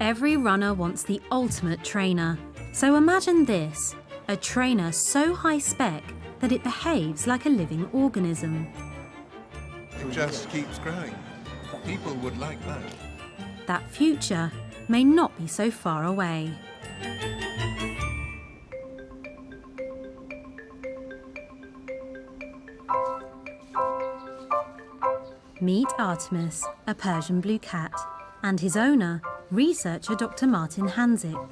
Every runner wants the ultimate trainer. So imagine this, a trainer so high-spec that it behaves like a living organism. It just keeps growing. People would like that. That future may not be so far away. Meet Artemis, a Persian blue cat, and his owner, researcher Dr. Martin Hanzik.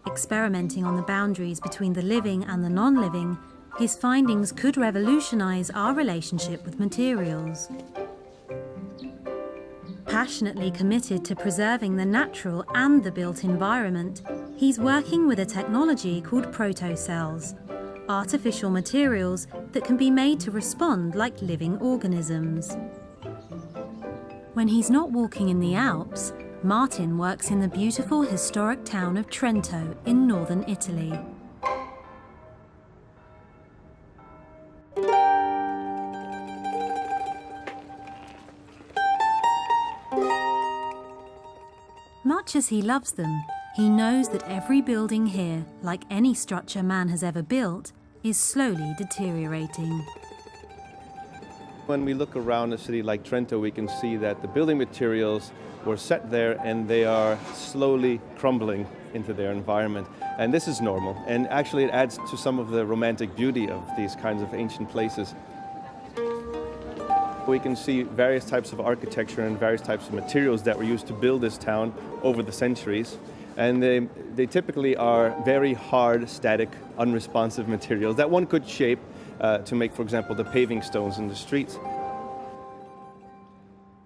Experimenting on the boundaries between the living and the non-living, his findings could revolutionize our relationship with materials. Passionately committed to preserving the natural and the built environment, he's working with a technology called protocells, artificial materials that can be made to respond like living organisms. When he's not walking in the Alps, Martin works in the beautiful historic town of Trento in northern Italy. Much as he loves them, he knows that every building here, like any structure man has ever built, is slowly deteriorating. When we look around a city like Trento, we can see that the building materials were set there and they are slowly crumbling into their environment. And this is normal, and actually it adds to some of the romantic beauty of these kinds of ancient places. We can see various types of architecture and various types of materials that were used to build this town over the centuries. And they typically are very hard, static, unresponsive materials that one could shape to make, for example, the paving stones in the streets.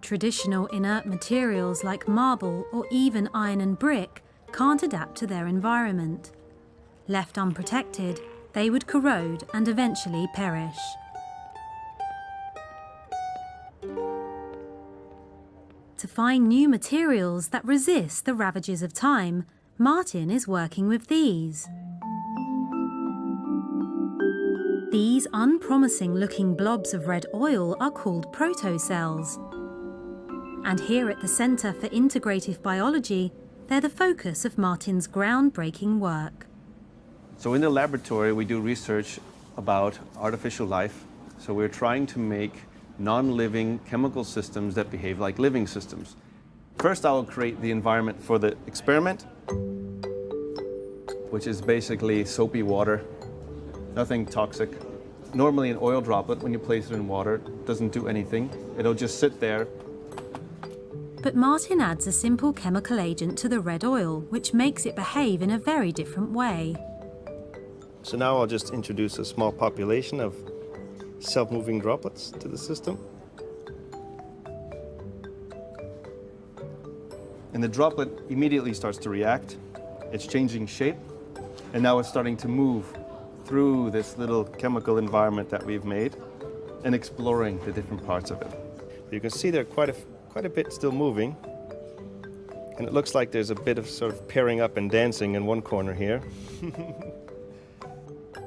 Traditional inert materials like marble or even iron and brick can't adapt to their environment. Left unprotected, they would corrode and eventually perish. To find new materials that resist the ravages of time, Martin is working with these. These unpromising-looking blobs of red oil are called protocells. And here at the Centre for Integrative Biology, they're the focus of Martin's groundbreaking work. So in the laboratory, we do research about artificial life. So we're trying to make non-living chemical systems that behave like living systems. First, I will create the environment for the experiment, which is basically soapy water, nothing toxic. Normally an oil droplet, when you place it in water, doesn't do anything. It'll just sit there. But Martin adds a simple chemical agent to the red oil, which makes it behave in a very different way. So now I'll just introduce a small population of self-moving droplets to the system. And the droplet immediately starts to react. It's changing shape, and now it's starting to move through this little chemical environment that we've made and exploring the different parts of it. You can see there quite a bit still moving, and it looks like there's a bit of sort of pairing up and dancing in one corner here.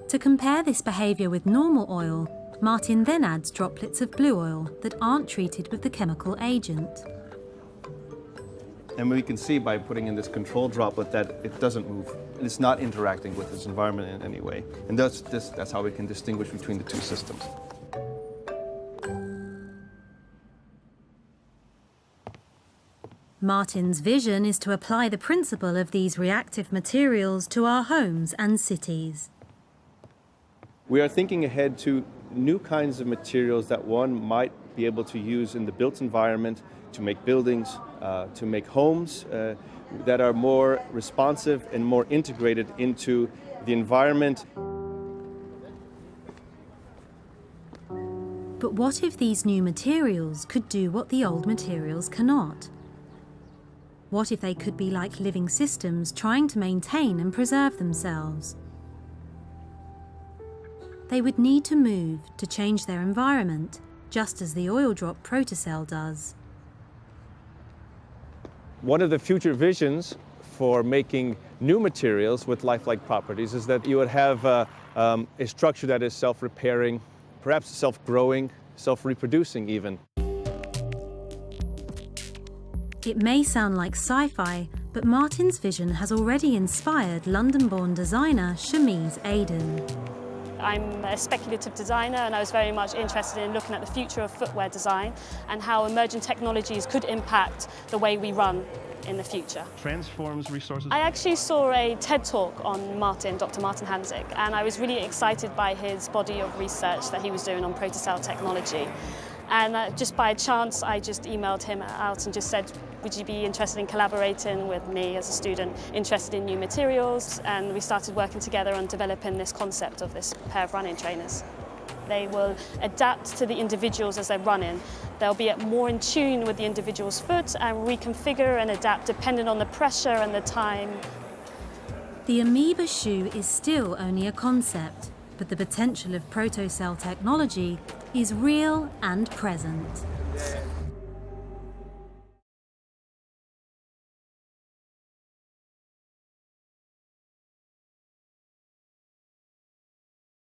To compare this behavior with normal oil, Martin then adds droplets of blue oil that aren't treated with the chemical agent. And we can see by putting in this control droplet that it doesn't move. It's not interacting with its environment in any way. And that's how we can distinguish between the two systems. Martin's vision is to apply the principle of these reactive materials to our homes and cities. We are thinking ahead to new kinds of materials that one might be able to use in the built environment to make buildings, to make homes that are more responsive and more integrated into the environment. But what if these new materials could do what the old materials cannot? What if they could be like living systems trying to maintain and preserve themselves? They would need to move to change their environment, just as the oil drop protocell does. One of the future visions for making new materials with lifelike properties is that you would have a structure that is self-repairing, perhaps self-growing, self-reproducing even. It may sound like sci-fi, but Martin's vision has already inspired London-born designer Shamiz Aden. I'm a speculative designer and I was very much interested in looking at the future of footwear design and how emerging technologies could impact the way we run in the future. Transforms resources. I actually saw a TED talk on Dr. Martin Hanzik, and I was really excited by his body of research that he was doing on protocell technology. And just by chance, I just emailed him out and just said, would you be interested in collaborating with me as a student, interested in new materials? And we started working together on developing this concept of this pair of running trainers. They will adapt to the individuals as they're running. They'll be more in tune with the individual's foot and reconfigure and adapt depending on the pressure and the time. The amoeba shoe is still only a concept, but the potential of protocell technology is real and present.